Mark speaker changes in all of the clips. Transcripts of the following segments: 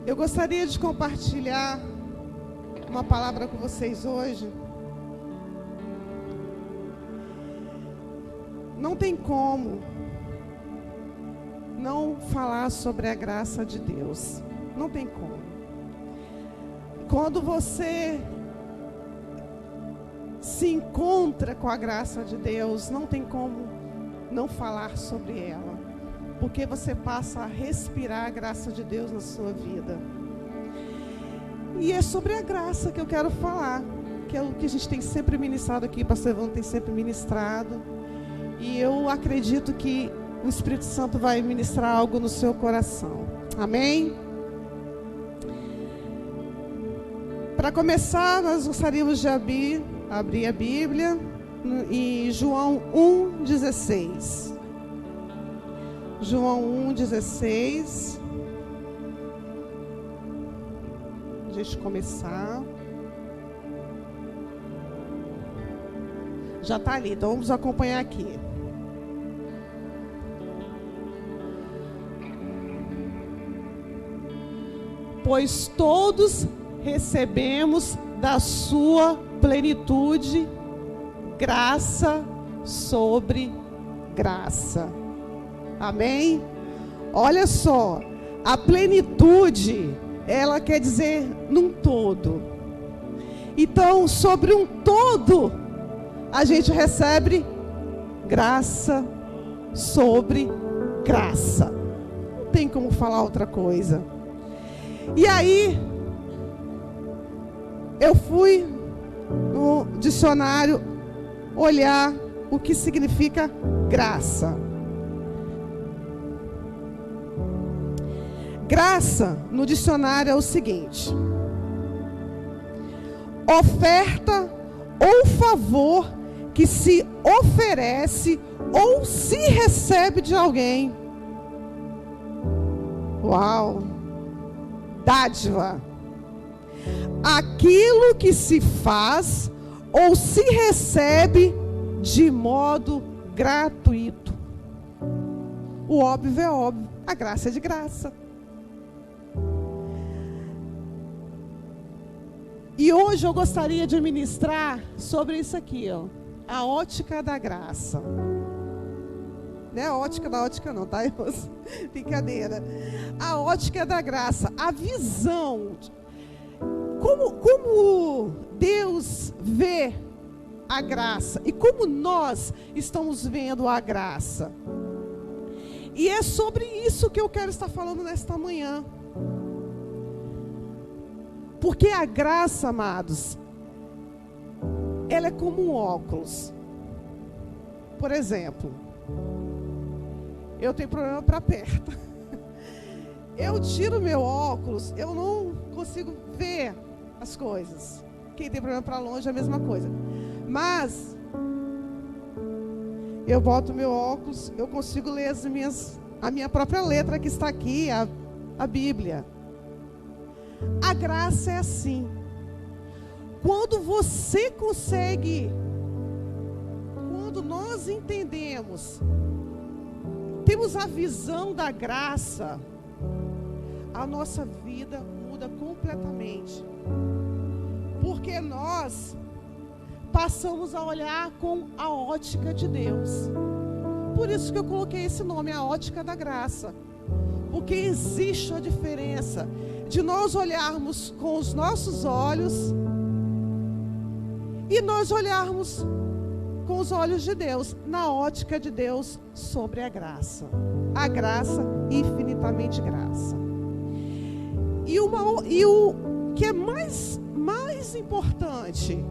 Speaker 1: Eu gostaria de compartilhar uma palavra com vocês hoje. Não tem como não falar sobre a graça de Deus. Não tem como. Quando você se encontra com a graça de Deus, não tem como não falar sobre ela. Porque você passa a respirar a graça de Deus na sua vida. E é sobre a graça que eu quero falar, que é o que a gente tem sempre ministrado aqui, o pastor Evandro tem sempre ministrado. E eu acredito que o Espírito Santo vai ministrar algo no seu coração. Amém? Para começar, nós gostaríamos de abrir a Bíblia em João 1,16. João 1,16. A gente começar. Já está ali, então vamos acompanhar aqui. Pois todos recebemos da sua plenitude graça sobre graça. Amém? Olha só, a plenitude, ela quer dizer num todo. Então, sobre um todo, a gente recebe graça sobre graça. Não tem como falar outra coisa. E aí, eu fui no dicionário olhar o que significa graça. Graça, no dicionário, é o seguinte: oferta ou favor que se oferece ou se recebe de alguém. Uau! Dádiva. Aquilo que se faz ou se recebe de modo gratuito. O óbvio é óbvio, a graça é de graça. E hoje eu gostaria de ministrar sobre isso aqui, ó, a ótica da graça. Não é a ótica da ótica não, tá? Brincadeira. A ótica da graça, a visão. Como Deus vê a graça e como nós estamos vendo a graça. E é sobre isso que eu quero estar falando nesta manhã. Porque a graça, amados, ela é como um óculos. Por exemplo, eu tenho problema para perto. Eu tiro meu óculos, eu não consigo ver as coisas. Quem tem problema para longe é a mesma coisa. Mas eu boto meu óculos, eu consigo ler a minha própria letra que está aqui, a Bíblia. A graça é assim. Quando você consegue, quando nós entendemos, temos a visão da graça, a nossa vida muda completamente. Porque nós passamos a olhar com a ótica de Deus. Por isso que eu coloquei esse nome, a ótica da graça. Porque existe a diferença de nós olharmos com os nossos olhos e nós olharmos com os olhos de Deus, na ótica de Deus sobre a graça. A graça, infinitamente graça. E o que é mais importante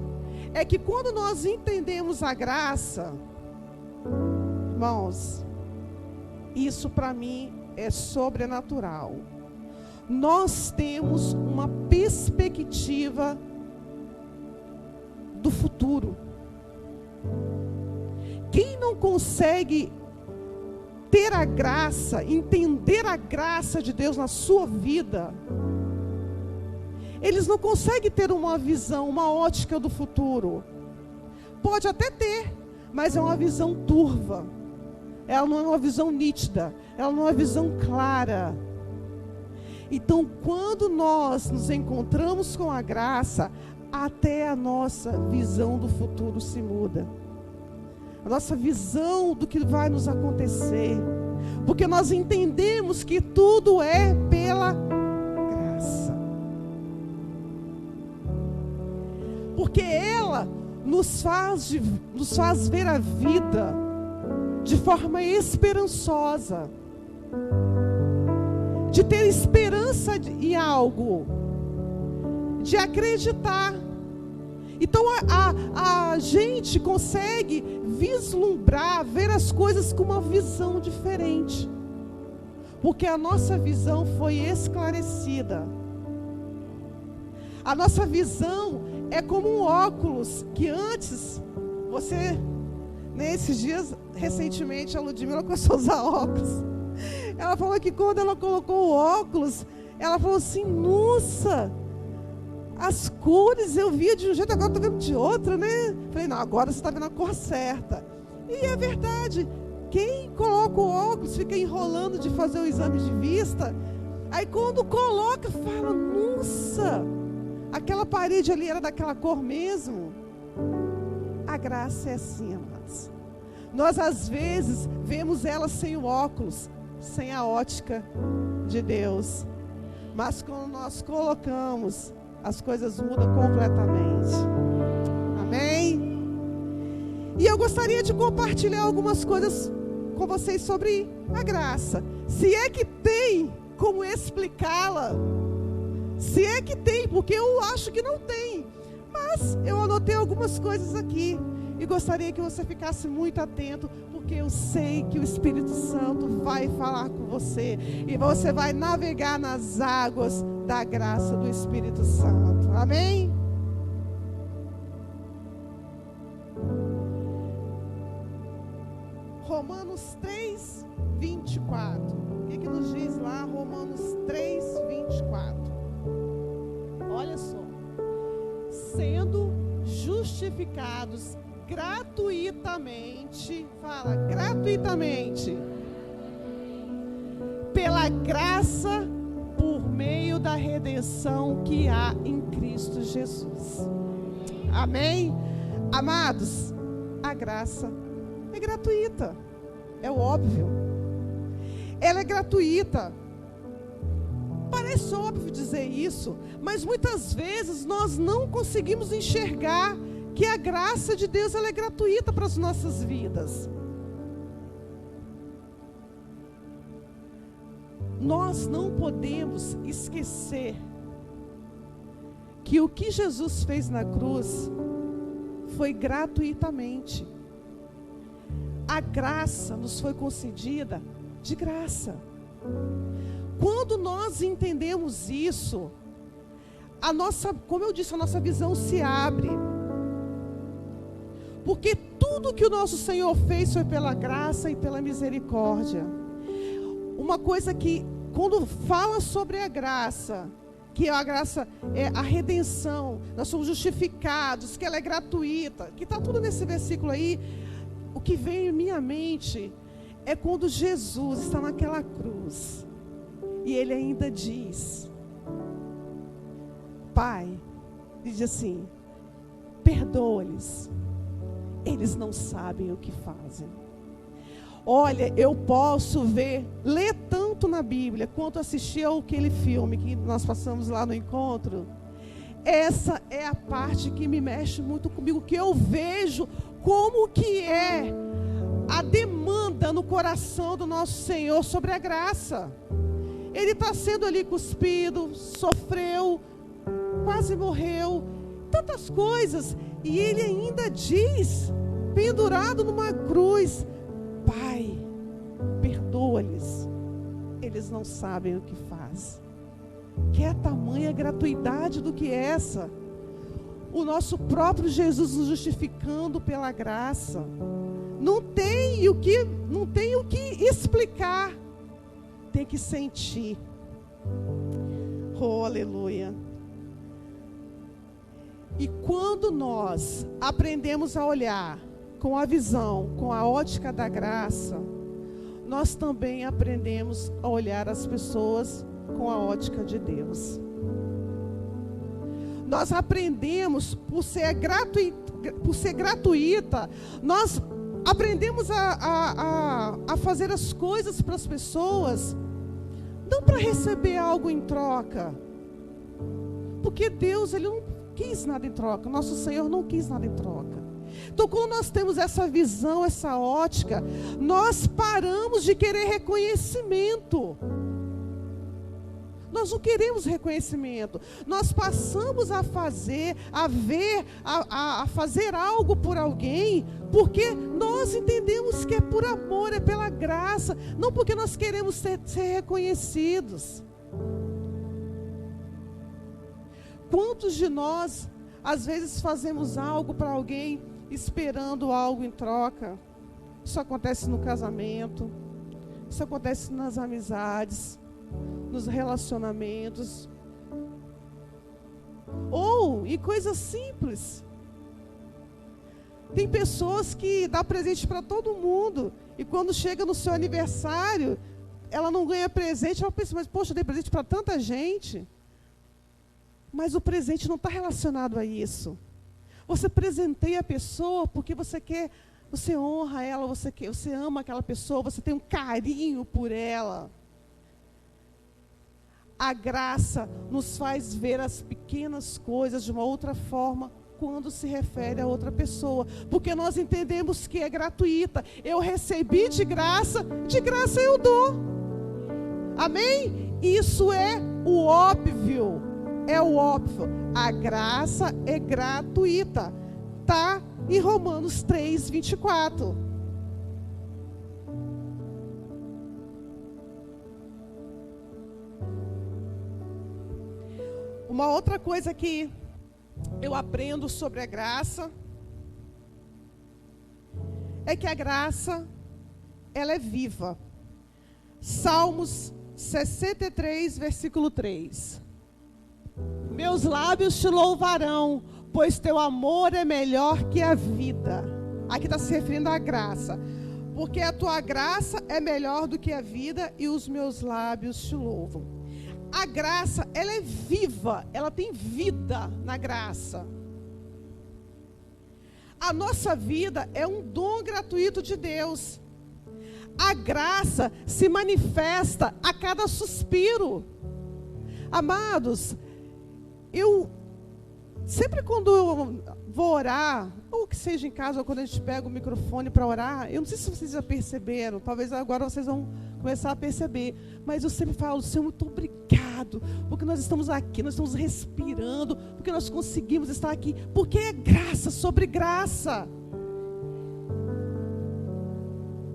Speaker 1: é que quando nós entendemos a graça, irmãos, isso para mim é sobrenatural. Nós temos uma perspectiva do futuro. Quem não consegue ter a graça, entender a graça de Deus na sua vida, eles não conseguem ter uma visão, uma ótica do futuro. Pode até ter, mas é uma visão turva. Ela não é uma visão nítida, ela não é uma visão clara. Então, quando nós nos encontramos com a graça, até a nossa visão do futuro se muda. A nossa visão do que vai nos acontecer. Porque nós entendemos que tudo é pela graça. Porque ela nos faz ver a vida de forma esperançosa. De ter esperança em algo. De acreditar. Então a gente consegue vislumbrar, ver as coisas com uma visão diferente. Porque a nossa visão foi esclarecida. A nossa visão é como um óculos que antes, nesses dias, recentemente, a Ludmila começou a usar óculos. Ela falou que quando ela colocou o óculos, ela falou assim, nossa, as cores eu via de um jeito, agora eu estou vendo de outro, né? Falei, não, agora você está vendo a cor certa. E é verdade, quem coloca o óculos fica enrolando de fazer o exame de vista, aí quando coloca, fala, nossa, aquela parede ali era daquela cor mesmo. A graça é assim, amados. Nós às vezes vemos ela sem o óculos, sem a ótica de Deus. Mas quando nós colocamos, as coisas mudam completamente. Amém? E eu gostaria de compartilhar algumas coisas com vocês sobre a graça. Se é que tem como explicá-la. Se é que tem, porque eu acho que não tem. Mas eu anotei algumas coisas aqui. E gostaria que você ficasse muito atento, porque eu sei que o Espírito Santo vai falar com você. E você vai navegar nas águas da graça do Espírito Santo. Amém? Romanos 3, 24. O que nos diz lá? Romanos 3, 24. Olha só. Sendo justificados gratuitamente, fala, gratuitamente, pela graça, por meio da redenção que há em Cristo Jesus. Amém? Amados, a graça é gratuita, é óbvio. Ela é gratuita. Parece óbvio dizer isso, mas muitas vezes nós não conseguimos enxergar que a graça de Deus ela é gratuita para as nossas vidas. Nós não podemos esquecer que o que Jesus fez na cruz foi gratuitamente. A graça nos foi concedida de graça. Quando nós entendemos isso, como eu disse, a nossa visão se abre. Porque tudo que o nosso Senhor fez foi pela graça e pela misericórdia. Uma coisa que, quando fala sobre a graça, que a graça é a redenção, nós somos justificados, que ela é gratuita, que está tudo nesse versículo aí, o que vem em minha mente é quando Jesus está naquela cruz, e ele ainda diz, Pai, diz assim, perdoa-lhes, eles não sabem o que fazem. Olha, eu posso ler tanto na Bíblia, quanto assistir aquele filme que nós passamos lá no encontro. Essa é a parte que me mexe muito comigo, que eu vejo como que é a demanda no coração do nosso Senhor sobre a graça. Ele está sendo ali cuspido, sofreu, quase morreu, tantas coisas, e ele ainda diz, pendurado numa cruz, Pai, perdoa-lhes, eles não sabem o que faz. Que é a tamanha gratuidade do que é essa? O nosso próprio Jesus nos justificando pela graça. Não tem o que explicar, tem que sentir. Oh, aleluia. E quando nós aprendemos a olhar com a visão, com a ótica da graça, nós também aprendemos a olhar as pessoas com a ótica de Deus. Nós aprendemos, por ser gratuita, nós aprendemos a fazer as coisas para as pessoas, não para receber algo em troca. Porque Deus, Ele não quis nada em troca. Nosso Senhor não quis nada em troca. Então, quando nós temos essa visão, essa ótica, nós paramos de querer reconhecimento. Nós não queremos reconhecimento. Nós passamos a fazer, a fazer algo por alguém, porque nós entendemos que é por amor, é pela graça, não porque nós queremos ser reconhecidos. Quantos de nós, às vezes, fazemos algo para alguém esperando algo em troca? Isso acontece no casamento, isso acontece nas amizades, nos relacionamentos, ou em coisas simples. Tem pessoas que dão presente para todo mundo, e quando chega no seu aniversário, ela não ganha presente, ela pensa, mas poxa, eu dei presente para tanta gente. Mas o presente não está relacionado a isso. Você presenteia a pessoa porque você quer, você honra ela, você ama aquela pessoa, você tem um carinho por ela. A graça nos faz ver as pequenas coisas de uma outra forma quando se refere a outra pessoa. Porque nós entendemos que é gratuita. Eu recebi de graça eu dou. Amém? Isso é o óbvio. É o óbvio. A graça é gratuita. Está em Romanos 3, 24. Uma outra coisa que eu aprendo sobre a graça é que a graça, ela é viva. Salmos 63, versículo 3. Meus lábios te louvarão, pois teu amor é melhor que a vida. Aqui está se referindo à graça. Porque a tua graça é melhor do que a vida e os meus lábios te louvam. A graça, ela é viva, ela tem vida na graça. A nossa vida é um dom gratuito de Deus. A graça se manifesta a cada suspiro. Amados, eu sempre quando eu vou orar, ou que seja em casa, ou quando a gente pega o microfone para orar, eu não sei se vocês já perceberam, talvez agora vocês vão começar a perceber, mas eu sempre falo, Senhor, muito obrigado, porque nós estamos aqui, nós estamos respirando, porque nós conseguimos estar aqui, porque é graça sobre graça.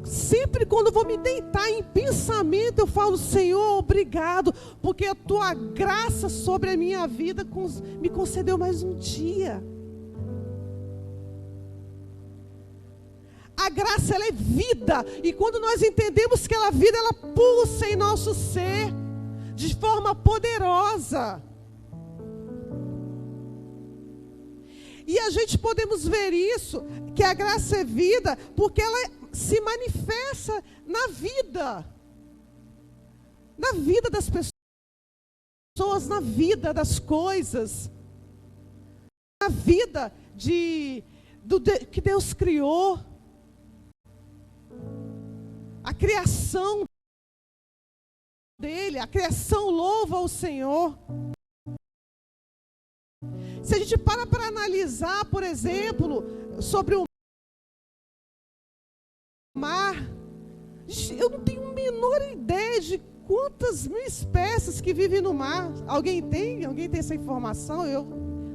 Speaker 1: Sempre quando eu vou me deitar em pensamento, eu falo, Senhor, obrigado, porque a tua graça sobre a minha vida me concedeu mais um dia. A graça, ela é vida, e quando nós entendemos que ela é vida, ela pulsa em nosso ser, de forma poderosa. E a gente podemos ver isso, que a graça é vida, porque ela se manifesta na vida das pessoas, na vida das coisas, na vida que Deus criou, a criação dele, a criação louva ao Senhor. Se a gente para analisar, por exemplo, sobre o mar, eu não tenho a menor ideia de quantas mil espécies que vivem no mar. Alguém tem? Alguém tem essa informação? Eu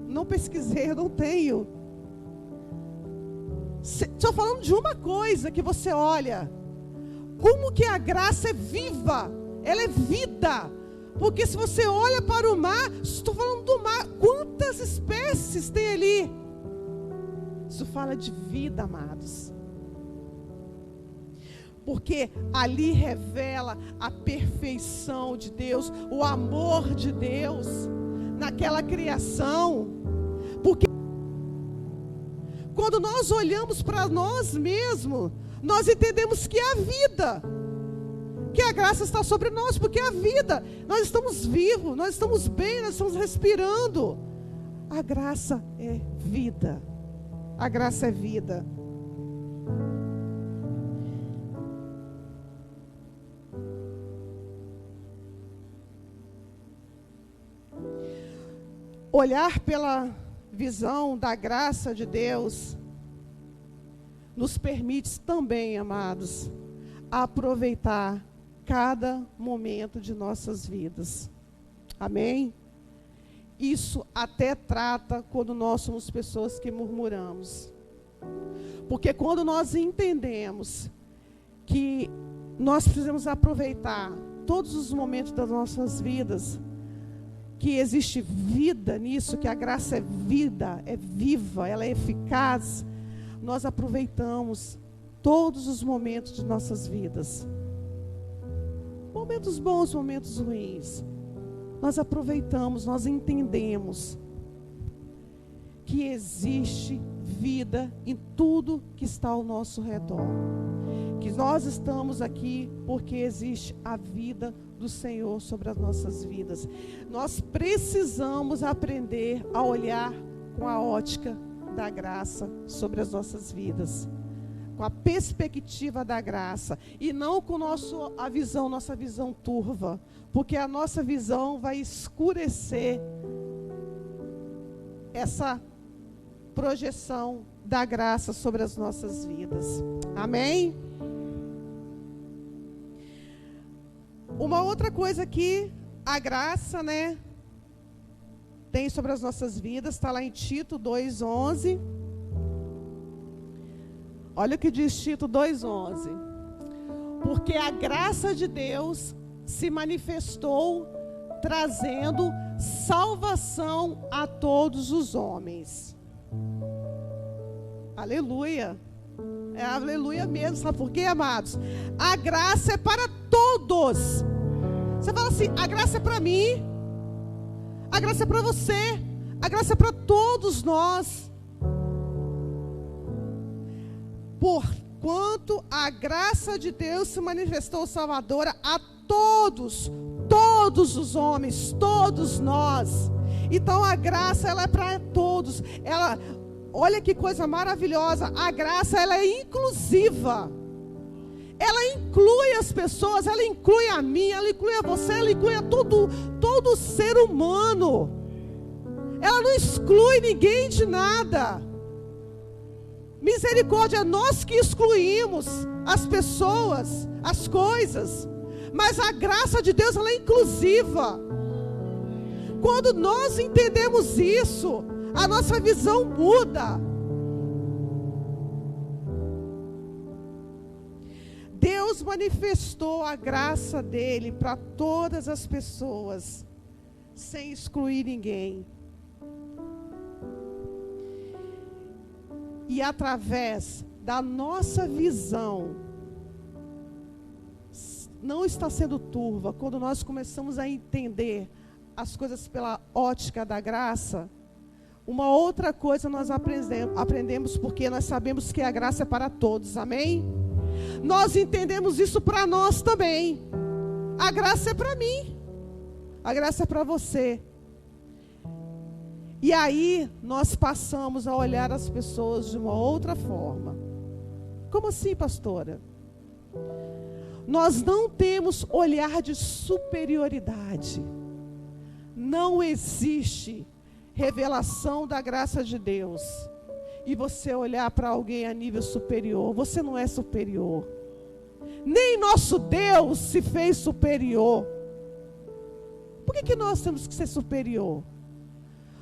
Speaker 1: não pesquisei, eu não tenho. Estou falando de uma coisa que você olha, como que a graça é viva, ela é vida. Porque se você olha para o mar, estou falando do mar, quantas espécies tem ali? Isso fala de vida, amados. Porque ali revela a perfeição de Deus, o amor de Deus naquela criação. Porque quando nós olhamos para nós mesmos, nós entendemos que é a vida. porque a graça está sobre nós, porque a vida, nós estamos vivos, nós estamos bem, nós estamos respirando. A graça é vida. A graça é vida. Olhar pela visão da graça de Deus nos permite também, amados, aproveitar cada momento de nossas vidas. Amém? Isso até trata quando nós somos pessoas que murmuramos. Porque quando nós entendemos que nós precisamos aproveitar todos os momentos das nossas vidas, que existe vida nisso, que a graça é vida, é viva, ela é eficaz, nós aproveitamos todos os momentos de nossas vidas. Momentos bons, momentos ruins. Nós aproveitamos, nós entendemos que existe vida em tudo que está ao nosso redor. Que nós estamos aqui porque existe a vida do Senhor sobre as nossas vidas. Nós precisamos aprender a olhar com a ótica da graça sobre as nossas vidas, com a perspectiva da graça, e não com nossa visão turva, porque a nossa visão vai escurecer essa projeção da graça sobre as nossas vidas. Amém? Uma outra coisa que a graça, tem sobre as nossas vidas, está lá em Tito 2:11. Olha o que diz Tito 2:11. Porque a graça de Deus se manifestou trazendo salvação a todos os homens. Aleluia. É aleluia mesmo, sabe por quê, amados? A graça é para todos. Você fala assim, a graça é para mim, a graça é para você, a graça é para todos nós. Porquanto a graça de Deus se manifestou salvadora a todos os homens, todos nós. Então a graça, ela é para todos. Olha que coisa maravilhosa, a graça, ela é inclusiva. Ela inclui as pessoas, ela inclui a mim, ela inclui a você, ela inclui a todo ser humano. Ela não exclui ninguém de nada. Misericórdia, nós que excluímos as pessoas, as coisas. Mas a graça de Deus, ela é inclusiva. Quando nós entendemos isso, a nossa visão muda. Deus manifestou a graça dele para todas as pessoas, sem excluir ninguém. E através da nossa visão, não está sendo turva, quando nós começamos a entender as coisas pela ótica da graça. Uma outra coisa nós aprendemos, porque nós sabemos que a graça é para todos, amém? Nós entendemos isso para nós também. A graça é para mim, a graça é para você. E aí nós passamos a olhar as pessoas de uma outra forma. Como assim, pastora? Nós não temos olhar de superioridade. Não existe revelação da graça de Deus e você olhar para alguém a nível superior. Você não é superior. Nem nosso Deus se fez superior. Por que nós temos que ser superior?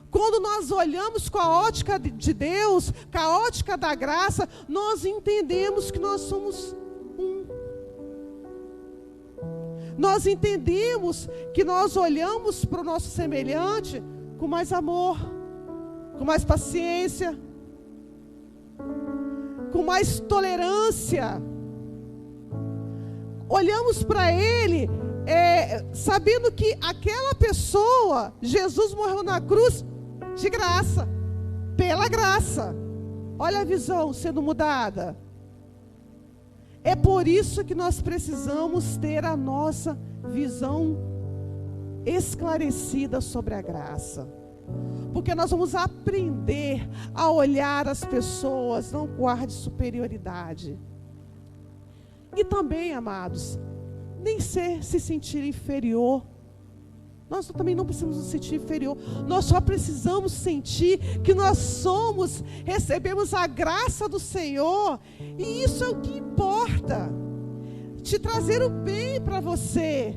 Speaker 1: Quando nós olhamos com a ótica de Deus, com a ótica da graça, nós entendemos que nós somos um. Nós entendemos que nós olhamos para o nosso semelhante com mais amor, com mais paciência, com mais tolerância. Olhamos para ele, sabendo que aquela pessoa, Jesus morreu na cruz de graça, pela graça. Olha a visão sendo mudada. É por isso que nós precisamos ter a nossa visão esclarecida sobre a graça. Porque nós vamos aprender a olhar as pessoas não com ar de superioridade. E também, amados, nem se sentir inferior. Nós também não precisamos nos sentir inferior. Nós só precisamos sentir que nós recebemos a graça do Senhor. E isso é o que importa. Te trazer o bem para você.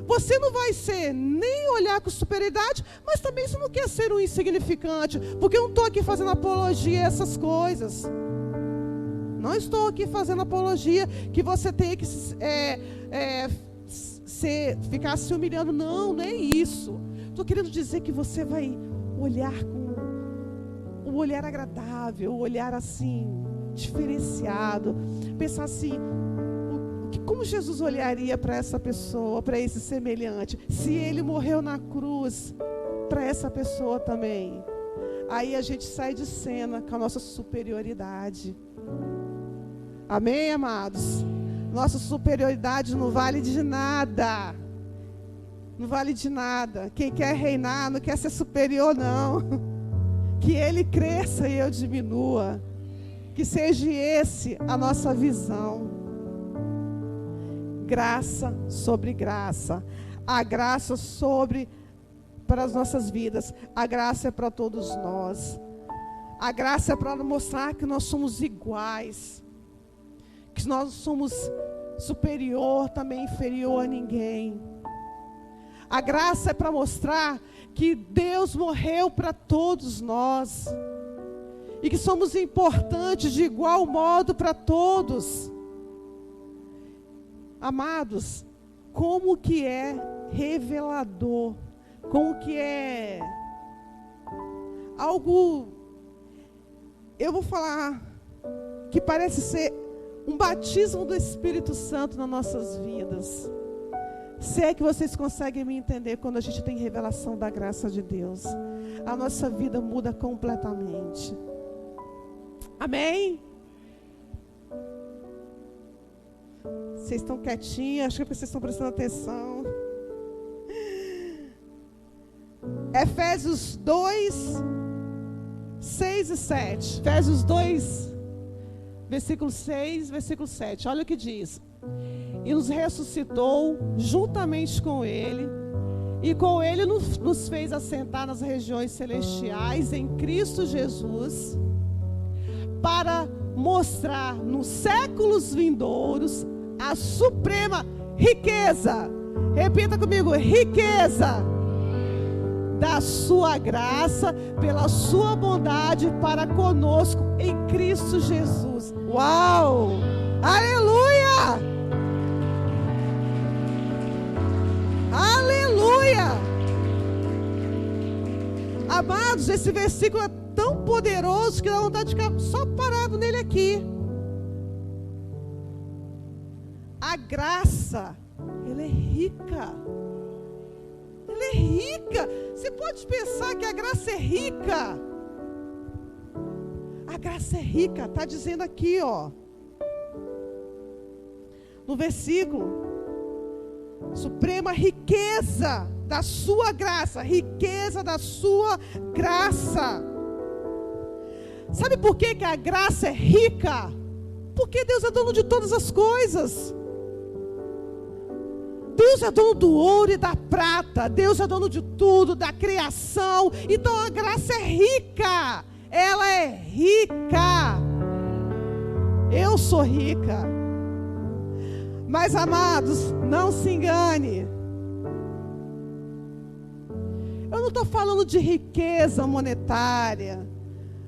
Speaker 1: Você não vai nem olhar com superioridade, mas também você não quer ser um insignificante. Porque eu não estou aqui fazendo apologia a essas coisas. Não estou aqui fazendo apologia que você tem que ficar se humilhando. Não é isso. Estou querendo dizer que você vai olhar com um olhar agradável, um olhar assim, diferenciado. Pensar assim, como Jesus olharia para essa pessoa, para esse semelhante, se ele morreu na cruz, para essa pessoa também. Aí a gente sai de cena com a nossa superioridade. Amém, amados? Nossa superioridade não vale de nada. Não vale de nada. Quem quer reinar não quer ser superior, não. Que ele cresça e eu diminua. Que seja esse a nossa visão. Graça sobre graça. A graça para as nossas vidas. A graça é para todos nós. A graça é para mostrar que nós somos iguais. Que nós somos superior, também inferior a ninguém. A graça é para mostrar que Deus morreu para todos nós. E que somos importantes de igual modo para todos. Amados, como que é revelador, como que é algo, eu vou falar, que parece ser um batismo do Espírito Santo nas nossas vidas. Se é que vocês conseguem me entender, quando a gente tem revelação da graça de Deus, a nossa vida muda completamente. Amém? Vocês estão quietinhos, acho que vocês estão prestando atenção. Efésios 2, 6 e 7. Efésios 2, versículo 6, versículo 7. Olha o que diz. E nos ressuscitou juntamente com Ele, e com Ele nos fez assentar nas regiões celestiais em Cristo Jesus, para mostrar nos séculos vindouros a suprema riqueza, repita comigo, riqueza da sua graça, pela sua bondade para conosco em Cristo Jesus. Uau! Aleluia! Aleluia! Amados, esse versículo é tão poderoso que dá vontade de ficar só parado nele aqui. A graça, ela é rica. Ela é rica. Você pode pensar que a graça é rica. A graça é rica. Está dizendo aqui, ó. No versículo. Suprema riqueza da sua graça. Riqueza da sua graça. Sabe por que a graça é rica? Porque Deus é dono de todas as coisas. Deus é dono do ouro e da prata. Deus é dono de tudo, da criação. Então a graça é rica. Ela é rica. Eu sou rica. Mas, amados, não se engane. Eu não estou falando de riqueza monetária,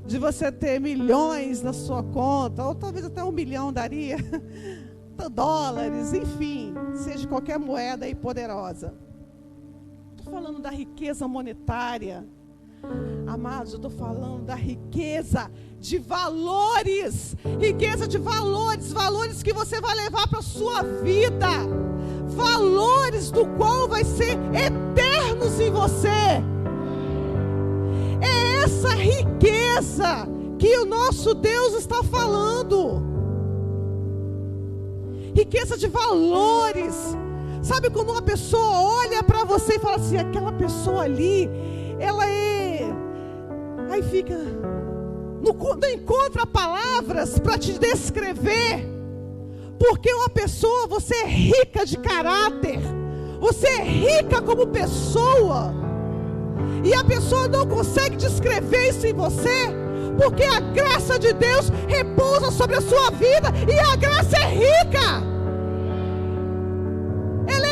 Speaker 1: de você ter milhões na sua conta, ou talvez até 1 milhão daria. Dólares, enfim, seja qualquer moeda aí poderosa. Estou falando da riqueza monetária. Amados, eu estou falando da riqueza de valores. Riqueza de valores. Valores que você vai levar para a sua vida. Valores do qual vai ser eternos em você. É essa riqueza que o nosso Deus está falando. riqueza de valores. Sabe quando uma pessoa olha para você e fala assim, aquela pessoa ali, ela é... Aí fica... Não encontra palavras para te descrever. Porque uma pessoa, você é rica de caráter. Você é rica como pessoa. E a pessoa não consegue descrever isso em você. Porque a graça de Deus repousa sobre a sua vida. E a graça é rica. Ela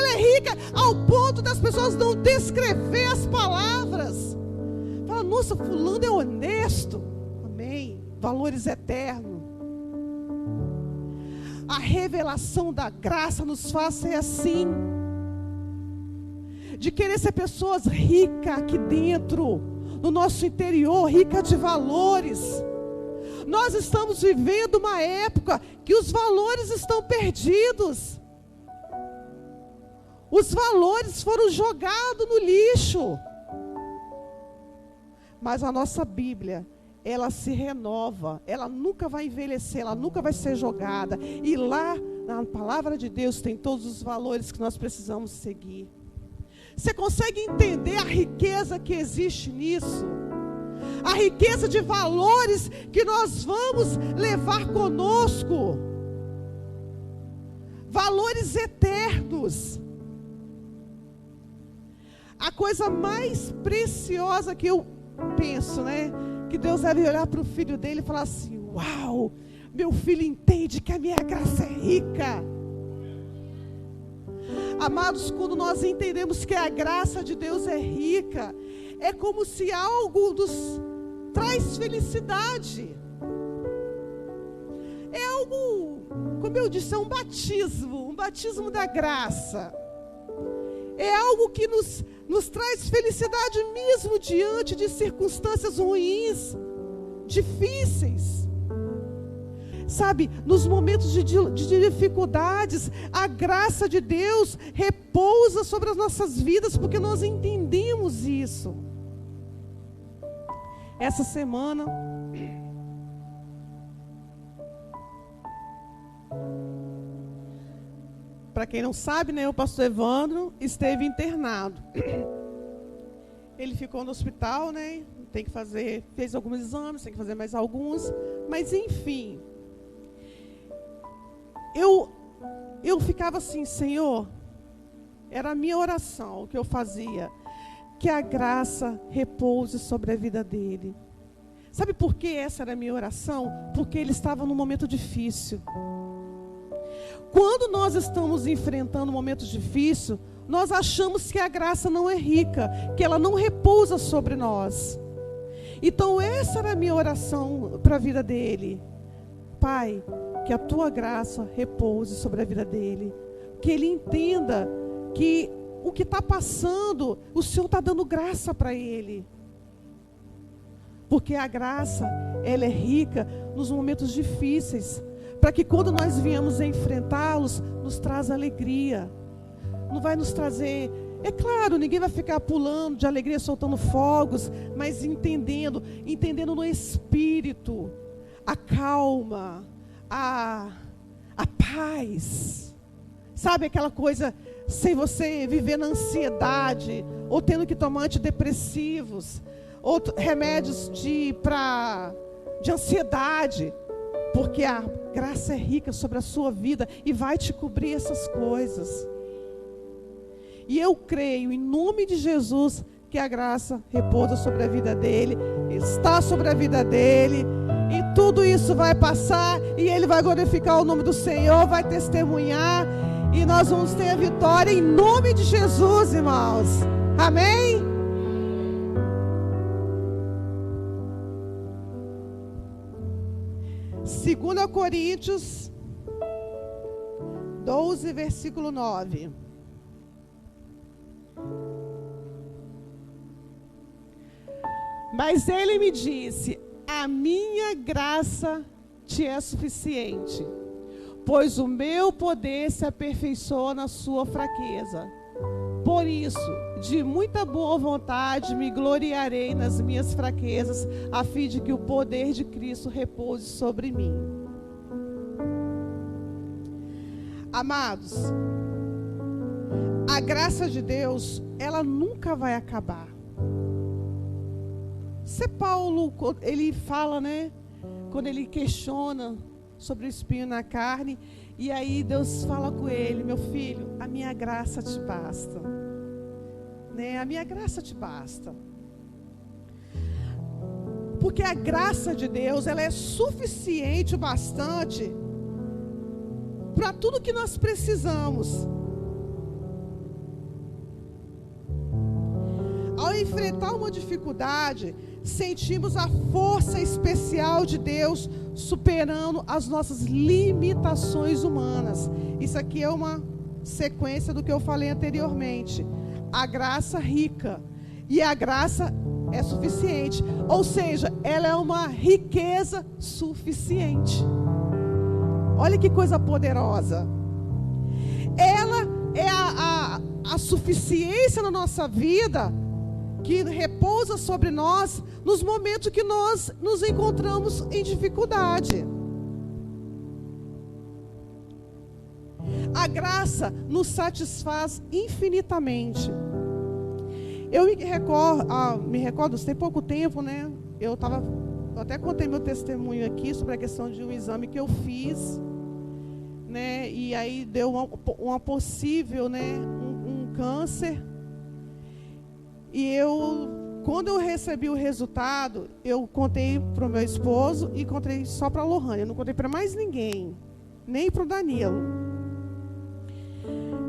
Speaker 1: é rica ao ponto das pessoas não descrever as palavras. Fala, nossa, fulano é honesto. Amém. Valores eternos. A revelação da graça nos faz ser assim. De querer ser pessoas ricas aqui dentro, no nosso interior, rica de valores. Nós estamos vivendo uma época que os valores estão perdidos. Os valores foram jogados no lixo. Mas a nossa Bíblia, ela se renova. Ela nunca vai envelhecer, ela nunca vai ser jogada. E lá, na palavra de Deus, tem todos os valores que nós precisamos seguir. Você consegue entender a riqueza que existe nisso? A riqueza de valores que nós vamos levar conosco. Valores eternos. A coisa mais preciosa que eu penso, né? Que Deus deve olhar para o filho dele e falar assim, uau, meu filho entende que a minha graça é rica. Amados, quando nós entendemos que a graça de Deus é rica, é como se algo nos traz felicidade. É algo, como eu disse, é um batismo da graça. É algo que nos traz felicidade mesmo diante de circunstâncias ruins, difíceis. Sabe, nos momentos de dificuldades, a graça de Deus repousa sobre as nossas vidas, porque nós entendemos isso. Essa semana, para quem não sabe, né, o pastor Evandro esteve internado. Ele ficou no hospital, né? Fez alguns exames, tem que fazer mais alguns, mas enfim. Eu ficava assim, Senhor, era a minha oração, o que eu fazia, que a graça repouse sobre a vida dele. Sabe por que essa era a minha oração? Porque ele estava num momento difícil. Quando nós estamos enfrentando momentos difíceis, nós achamos que a graça não é rica, que ela não repousa sobre nós. Então essa era a minha oração para a vida dele. Pai, que a tua graça repouse sobre a vida dele. Que ele entenda que o que está passando, o Senhor está dando graça para ele. Porque a graça, ela é rica nos momentos difíceis. Para que quando nós viemos enfrentá-los, nos traz alegria. Não vai nos trazer... É claro, ninguém vai ficar pulando de alegria, soltando fogos, mas entendendo no espírito, a calma, a paz. Sabe aquela coisa, sem você viver na ansiedade, ou tendo que tomar antidepressivos, ou remédios de ansiedade. Porque a graça é rica sobre a sua vida e vai te cobrir essas coisas. E eu creio, em nome de Jesus, que a graça repousa sobre a vida dele, está sobre a vida dele, e tudo isso vai passar, e ele vai glorificar o nome do Senhor, vai testemunhar, e nós vamos ter a vitória em nome de Jesus, irmãos. Amém? Segunda Coríntios 12, versículo 9. Mas ele me disse: a minha graça te é suficiente, pois o meu poder se aperfeiçoa na sua fraqueza. Por isso, de muita boa vontade me gloriarei nas minhas fraquezas, a fim de que o poder de Cristo repouse sobre mim. Amados, a graça de Deus, ela nunca vai acabar. Paulo, ele fala, né? Quando ele questiona sobre o espinho na carne, e aí Deus fala com ele: meu filho, a minha graça te basta, né? A minha graça te basta. Porque a graça de Deus, ela é suficiente o bastante para tudo que nós precisamos. Ao enfrentar uma dificuldade, sentimos a força especial de Deus superando as nossas limitações humanas. Isso aqui é uma sequência do que eu falei anteriormente. A graça rica e a graça é suficiente. Ou seja, ela é uma riqueza suficiente. Olha que coisa poderosa. Ela é a suficiência na nossa vida, que repousa sobre nós nos momentos que nós nos encontramos em dificuldade. A graça nos satisfaz infinitamente. Eu me recordo, tem pouco tempo, né? Eu até contei meu testemunho aqui sobre a questão de um exame que eu fiz, né? E aí deu uma possível, né? Um câncer. E quando eu recebi o resultado, eu contei para o meu esposo e contei só para a Lohane. Eu não contei para mais ninguém, nem para o Danilo.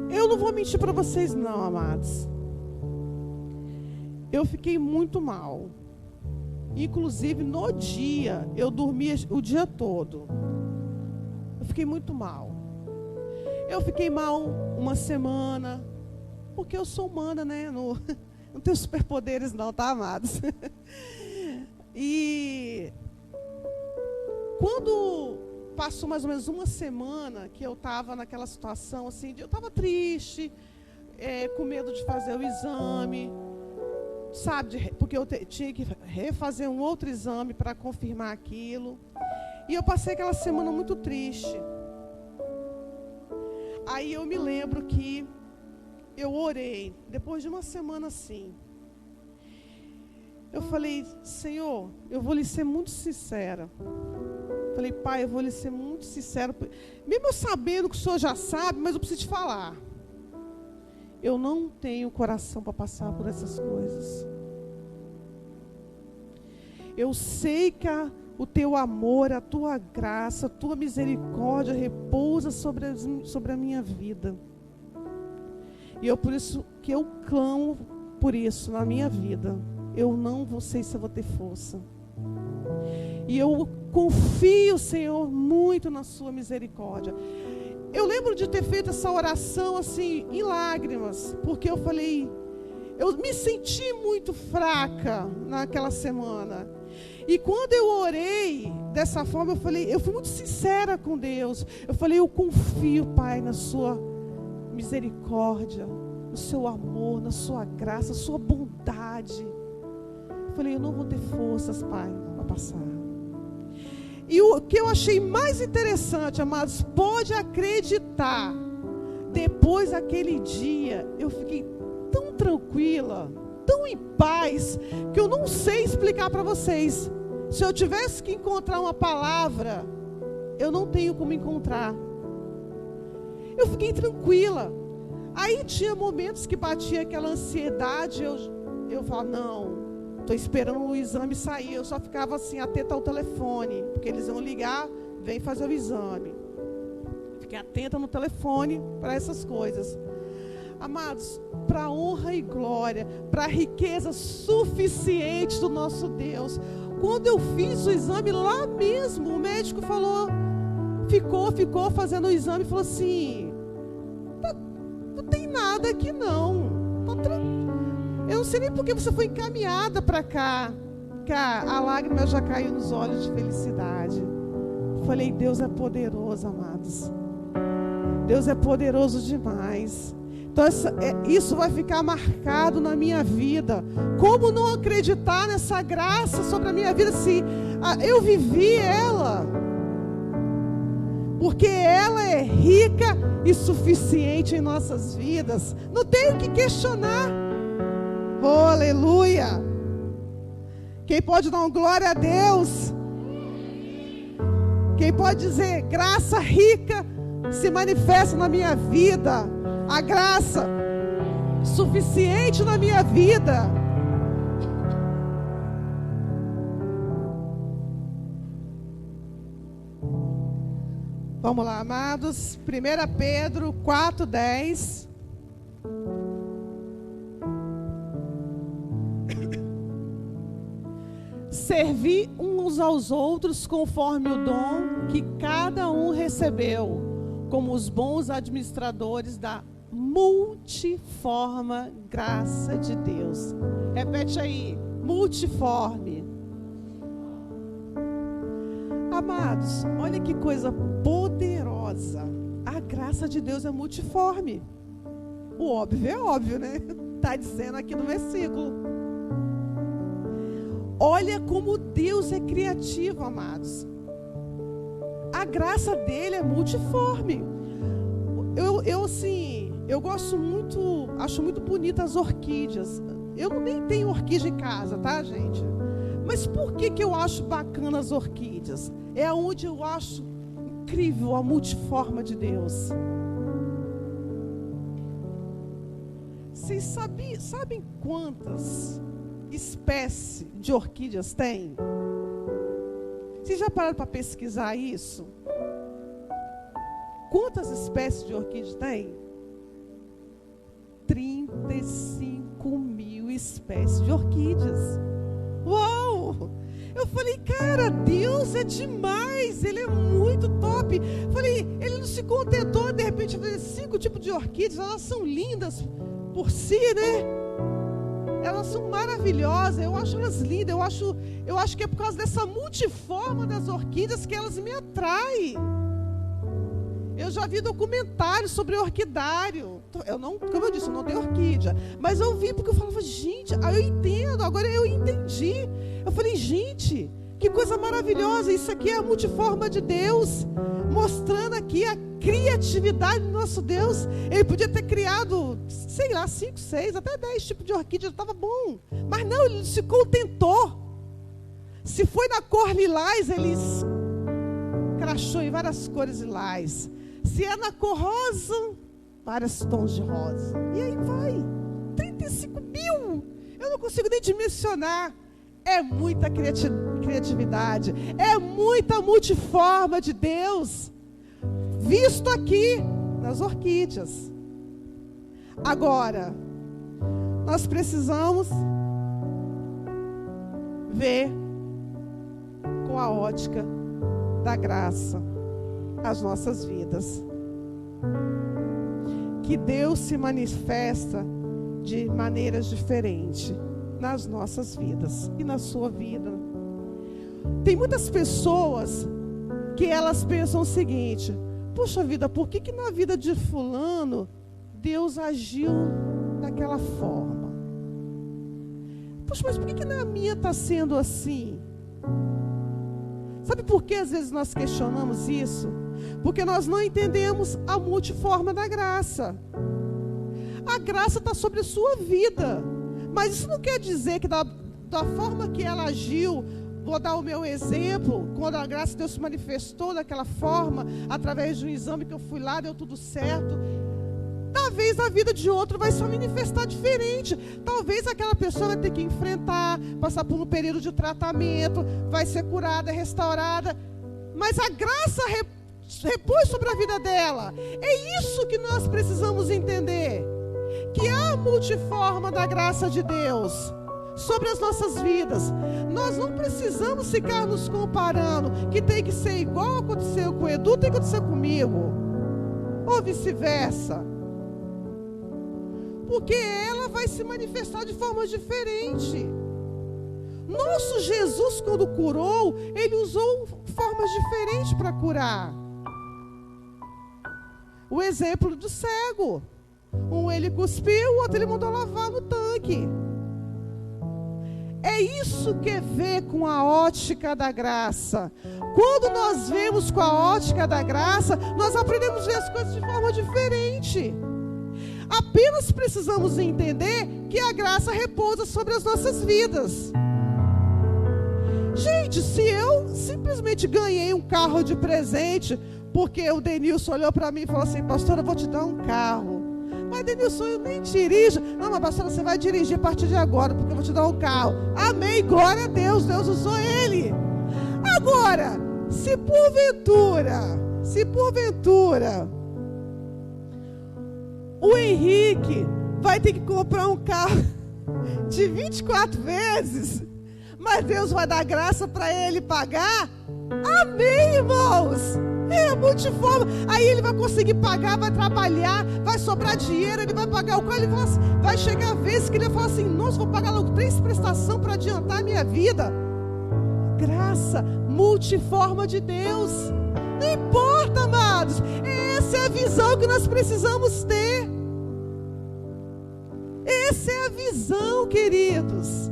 Speaker 1: Eu não vou mentir para vocês não, amados. Eu fiquei muito mal. Inclusive, no dia, eu dormia o dia todo. Eu fiquei muito mal. Eu fiquei mal uma semana, porque eu sou humana, né? Não tenho superpoderes não, tá, amados? E quando passou mais ou menos uma semana que eu estava naquela situação, assim, eu estava triste, com medo de fazer o exame, sabe? Porque eu tinha que refazer um outro exame para confirmar aquilo. E eu passei aquela semana muito triste. Aí eu me lembro que eu orei, depois de uma semana assim. Eu falei: Senhor, eu vou lhe ser muito sincera. Falei: Pai, eu vou lhe ser muito sincera. Mesmo eu sabendo que o Senhor já sabe, mas eu preciso te falar. Eu não tenho coração para passar por essas coisas. Eu sei que o teu amor, a tua graça, a tua misericórdia repousa sobre a minha vida. E por isso que eu clamo por isso na minha vida. Eu não sei se eu vou ter força. E eu confio, Senhor, muito na sua misericórdia. Eu lembro de ter feito essa oração assim, em lágrimas, porque eu falei, eu me senti muito fraca naquela semana. E quando eu orei dessa forma, eu fui muito sincera com Deus. Eu falei: eu confio, Pai, na sua misericórdia, no seu amor, na sua graça, na sua bondade. Eu falei: eu não vou ter forças, Pai, para passar. E o que eu achei mais interessante, amados, pode acreditar, depois daquele dia, eu fiquei tão tranquila, tão em paz, que eu não sei explicar para vocês. Se eu tivesse que encontrar uma palavra, eu não tenho como encontrar. Eu fiquei tranquila. Aí tinha momentos que batia aquela ansiedade, eu falava: não, estou esperando o exame sair. Eu só ficava assim, atenta ao telefone, porque eles iam ligar, vem fazer o exame. Fiquei atenta no telefone para essas coisas. Amados, para a honra e glória, para a riqueza suficiente do nosso Deus. Quando eu fiz o exame lá mesmo, o médico falou, ficou fazendo o exame e falou assim: não tem nada aqui não. Eu não sei nem porque você foi encaminhada para cá. A lágrima já caiu nos olhos de felicidade. Falei: Deus é poderoso, amados. Deus é poderoso demais. Então isso vai ficar marcado na minha vida. Como não acreditar nessa graça sobre a minha vida se eu vivi ela? porque ela é rica e suficiente em nossas vidas. Não tem o que questionar. Oh, aleluia! Quem pode dar uma glória a Deus? Quem pode dizer, graça rica se manifesta na minha vida, a graça suficiente na minha vida. Vamos lá, amados. 1 Pedro 4:10. Servi uns aos outros conforme o dom que cada um recebeu, como os bons administradores da multiforme graça de Deus. Repete aí, multiforme. Amados, olha que coisa poderosa. A graça de Deus é multiforme. O óbvio é óbvio, né? Está dizendo aqui no versículo. Olha como Deus é criativo, amados. A graça dele é multiforme. Eu gosto muito, acho muito bonita as orquídeas. Eu nem tenho orquídea em casa, tá, gente? Mas por que eu acho bacana as orquídeas? É onde eu acho incrível a multiforma de Deus. Vocês sabem quantas espécies de orquídeas tem? Vocês já pararam para pesquisar isso? Quantas espécies de orquídeas tem? 35 mil espécies de orquídeas. Uau! Eu falei, cara, Deus é demais, Ele é muito top. Falei, Ele não se contentou de repente de fazer 5 tipos de orquídeas, elas são lindas por si, né? Elas são maravilhosas, eu acho elas lindas, eu acho que é por causa dessa multiforma das orquídeas que elas me atraem. Eu já vi documentários sobre orquidário. Como eu disse, eu não tenho orquídea. Mas eu vi porque eu falava, gente, eu entendo, agora eu entendi. Eu falei, gente, que coisa maravilhosa. Isso aqui é a multiforma de Deus, mostrando aqui a criatividade do nosso Deus. Ele podia ter criado, sei lá, 5, 6, até 10 tipos de orquídea, estava bom. Mas não, ele se contentou. Se foi na cor lilás, ele crachou em várias cores lilás. Se é na cor rosa, vários tons de rosa. E aí vai. 35 mil. Eu não consigo nem dimensionar. É muita criatividade. É muita multiforma de Deus. Visto aqui nas orquídeas. Agora, nós precisamos ver com a ótica da graça as nossas vidas. Que Deus se manifesta de maneiras diferentes nas nossas vidas e na sua vida. Tem muitas pessoas que elas pensam o seguinte: poxa vida, por que na vida de fulano Deus agiu daquela forma? Poxa, mas por que na minha está sendo assim? Sabe por que às vezes nós questionamos isso? Porque nós não entendemos a multiforma da graça. A graça está sobre a sua vida. Mas isso não quer dizer que da forma que ela agiu, vou dar o meu exemplo, quando a graça de Deus se manifestou daquela forma, através de um exame que eu fui lá, deu tudo certo. Talvez a vida de outro vai se manifestar diferente. Talvez aquela pessoa vai ter que enfrentar, passar por um período de tratamento, vai ser curada, restaurada. Mas a graça repôs sobre a vida dela. É isso que nós precisamos entender. Que há a multiforma da graça de Deus sobre as nossas vidas. Nós não precisamos ficar nos comparando, que tem que ser igual aconteceu com o Edu, tem que acontecer comigo. Ou vice-versa. Porque ela vai se manifestar de forma diferente. Nosso Jesus, quando curou, ele usou formas diferentes para curar. O exemplo do cego. Um ele cuspiu, o outro ele mandou lavar no tanque. É isso que é ver com a ótica da graça. Quando nós vemos com a ótica da graça, nós aprendemos a ver as coisas de forma diferente. Apenas precisamos entender que a graça repousa sobre as nossas vidas. Gente, se eu simplesmente ganhei um carro de presente, porque o Denilson olhou para mim e falou assim: pastora, eu vou te dar um carro. Mas Denilson, eu nem dirijo. Não, mas pastora, você vai dirigir a partir de agora, porque eu vou te dar um carro. Amém, glória a Deus, Deus usou ele. Agora, se porventura, o Henrique vai ter que comprar um carro de 24 vezes, mas Deus vai dar graça para ele pagar. Amém, irmãos. É multiforme. Aí ele vai conseguir pagar, vai trabalhar, vai sobrar dinheiro, ele vai pagar o carro. Ele fala assim, vai chegar a vez que ele vai falar assim: nossa, vou pagar logo 3 prestações para adiantar a minha vida. Graça multiforme de Deus. Não importa, amados. Essa é a visão que nós precisamos ter. Essa é a visão, queridos.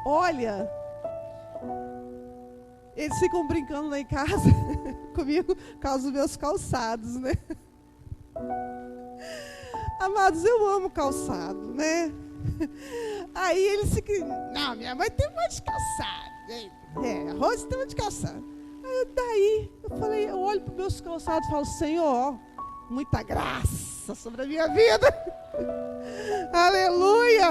Speaker 1: Olha, eles ficam brincando lá em casa comigo por causa dos meus calçados, né? Amados, eu amo calçado, né? Aí eles ficam: não, minha mãe tem um monte de calçado. A Rose tem um monte de calçado. Daí eu olho para os meus calçados e falo: Senhor, muita graça sobre a minha vida. Aleluia.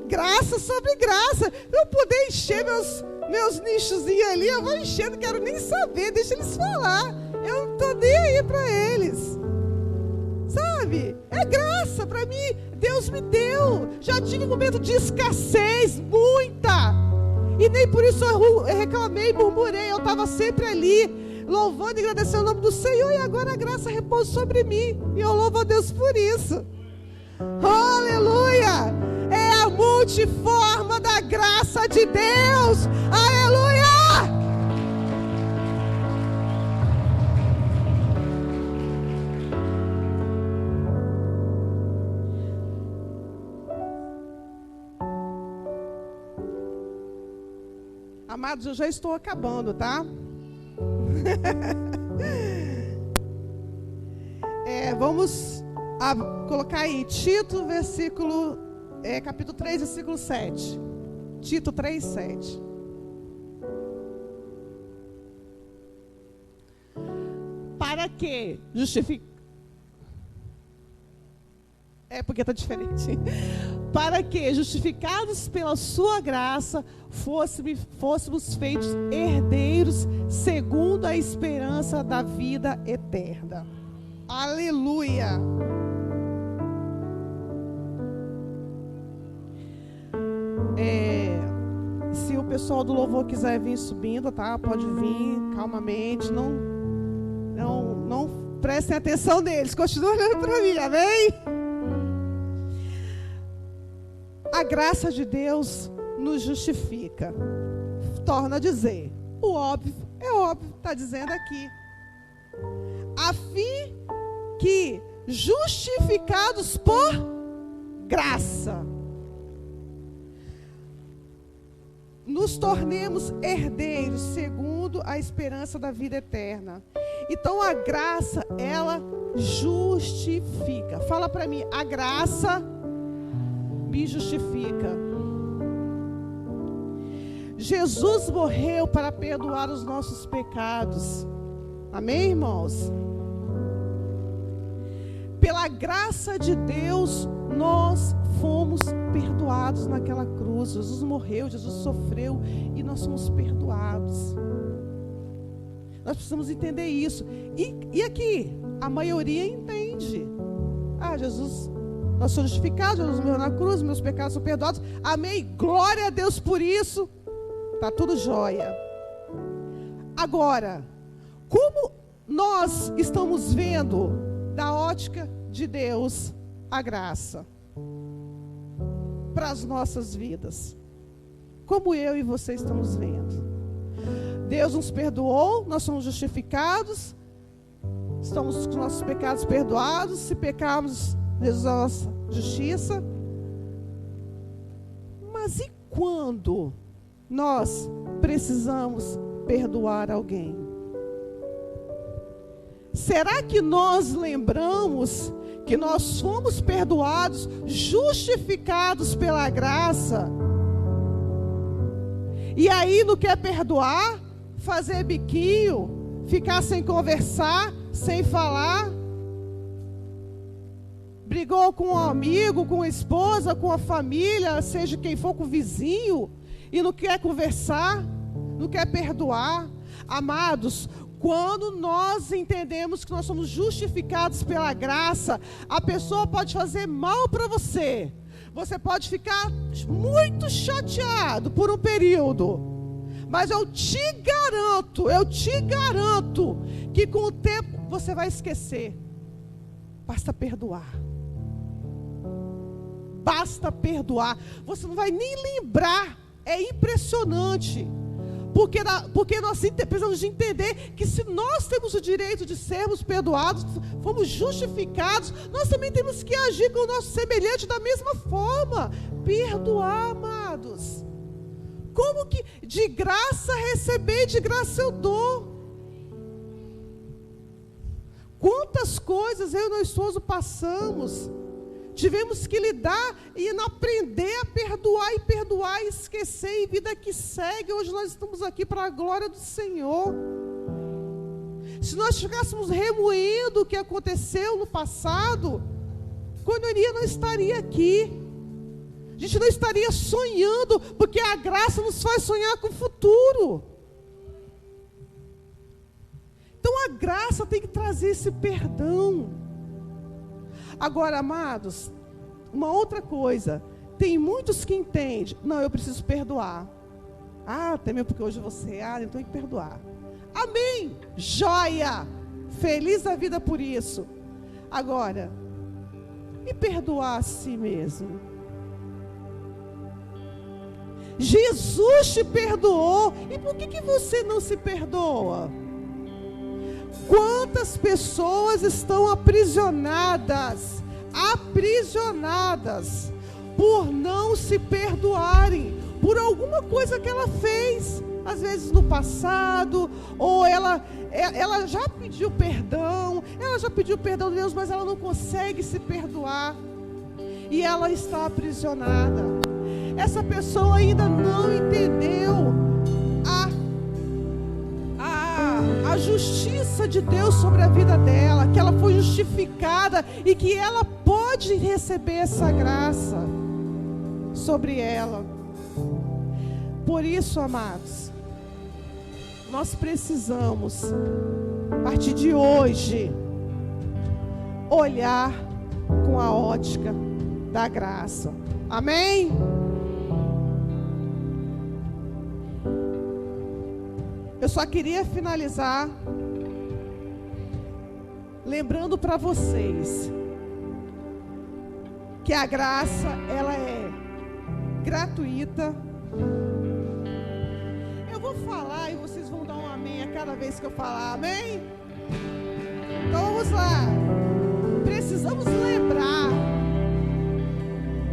Speaker 1: Graça sobre graça. Eu poder encher meus nichozinhos ali, eu vou encher, não quero nem saber, deixa eles falar. Eu não estou nem aí para eles. Sabe? É graça para mim. Deus me deu. Já tive um momento de escassez, muita. E nem por isso eu reclamei, murmurei. Eu estava sempre ali, louvando e agradecendo o nome do Senhor. E agora a graça repousa sobre mim. E eu louvo a Deus por isso. Aleluia! É a multiforma da graça de Deus. Aleluia! Amados, eu já estou acabando, tá? Vamos colocar aí Tito, capítulo 3, versículo 7. Tito 3, 7. Para que porque está diferente. Para que, justificados pela sua graça, fôssemos feitos herdeiros segundo a esperança da vida eterna. Aleluia! Se o pessoal do louvor quiser vir subindo, tá? Pode vir calmamente. Não prestem atenção neles. Continuem olhando para mim, amém? A graça de Deus nos justifica. Torna a dizer. O óbvio é óbvio, está dizendo aqui. A fim que, justificados por graça, nos tornemos herdeiros segundo a esperança da vida eterna. Então a graça, ela justifica. Fala para mim: a graça me justifica. Jesus morreu para perdoar os nossos pecados. Amém, irmãos? Pela graça de Deus, nós fomos perdoados naquela cruz. Jesus morreu, Jesus sofreu e nós somos perdoados. Nós precisamos entender isso. E aqui, a maioria entende. Jesus, nós somos justificados, Jesus morreu na cruz, meus pecados são perdoados. Amém, glória a Deus por isso. Está tudo jóia. Agora, como nós estamos vendo da ótica de Deus a graça para as nossas vidas? Como eu e você estamos vendo? Deus nos perdoou, nós somos justificados, estamos com nossos pecados perdoados. Se pecarmos, Deus é a nossa justiça. Mas e quando nós precisamos perdoar alguém? Será que nós lembramos que nós fomos perdoados, justificados pela graça? E aí não quer perdoar, fazer biquinho, ficar sem conversar, sem falar? Brigou com um amigo, com a esposa, com a família, seja quem for, com o vizinho, e não quer conversar, não quer perdoar? Amados, quando nós entendemos que nós somos justificados pela graça, a pessoa pode fazer mal para você. Você pode ficar muito chateado por um período. Mas eu te garanto que com o tempo você vai esquecer. Basta perdoar. Basta perdoar. Você não vai nem lembrar. É impressionante. Porque nós precisamos de entender que se nós temos o direito de sermos perdoados, fomos justificados, nós também temos que agir com o nosso semelhante da mesma forma. Perdoar, amados. Como que de graça receber, de graça eu dou? Quantas coisas eu e meu esposo passamos, tivemos que lidar e aprender a perdoar e esquecer, e vida que segue. Hoje nós estamos aqui para a glória do Senhor. Se nós ficássemos remoendo o que aconteceu no passado, quando eu iria, não estaria aqui. A gente não estaria sonhando, porque a graça nos faz sonhar com o futuro. Então a graça tem que trazer esse perdão. Agora, amados, uma outra coisa. Tem muitos que entendem, não, eu preciso perdoar. Até mesmo porque hoje você então eu tenho que perdoar. Amém, joia, feliz da vida por isso. Agora, e perdoar a si mesmo? Jesus te perdoou, e por que você não se perdoa? Quantas pessoas estão aprisionadas por não se perdoarem, por alguma coisa que ela fez, às vezes no passado, ou ela já pediu perdão, de Deus, mas ela não consegue se perdoar, e ela está aprisionada. Essa pessoa ainda não entendeu a justiça de Deus sobre a vida dela, que ela foi justificada e que ela pode receber essa graça sobre ela. Por isso, amados, nós precisamos, a partir de hoje, olhar com a ótica da graça. Amém? Eu só queria finalizar lembrando para vocês que a graça, ela é gratuita. Eu vou falar e vocês vão dar um amém a cada vez que eu falar, amém? Então vamos lá. Precisamos lembrar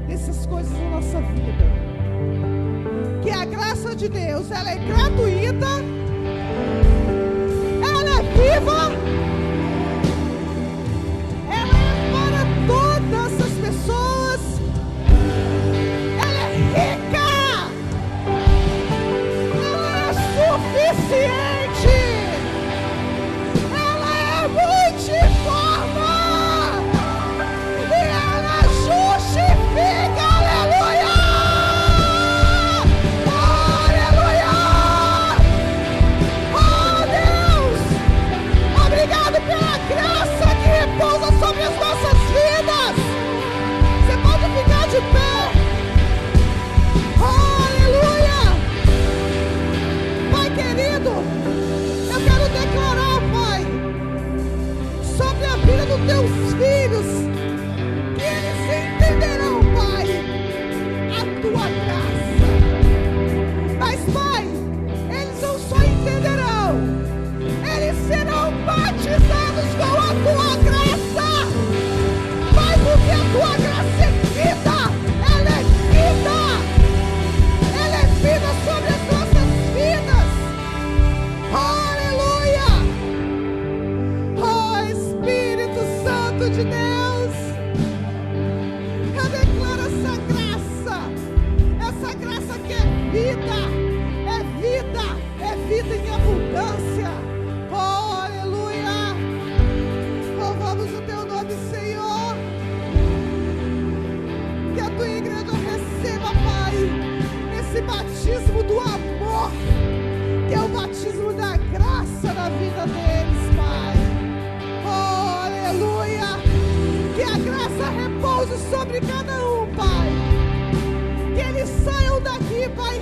Speaker 1: dessas coisas na nossa vida. Que a graça de Deus, ela é gratuita, ela é viva, ela é para todas as pessoas, ela é rica, ela é suficiente, ela é multiforme e ela justifica. Aleluia! Pela graça que repousa sobre as nossas vidas. Você pode ficar de pé. Aleluia. Pai querido, eu quero declarar, Pai, sobre a vida dos teus filhos, que eles entenderão, Pai, a tua graça. Mas, Pai, eles não só entenderão, eles serão batizados com a tua graça. Pai, porque a tua graça é vida, ela é vida, Deus. Eu declaro essa graça que é vida em abundância. Oh, aleluia. Louvamos o teu nome, Senhor. Que a tua igreja receba, Pai, esse batismo do amor, que é o batismo da graça na vida deles, Pai. Oh, aleluia. Que a graça repouse sobre cada um, Pai. Que eles saiam daqui, Pai,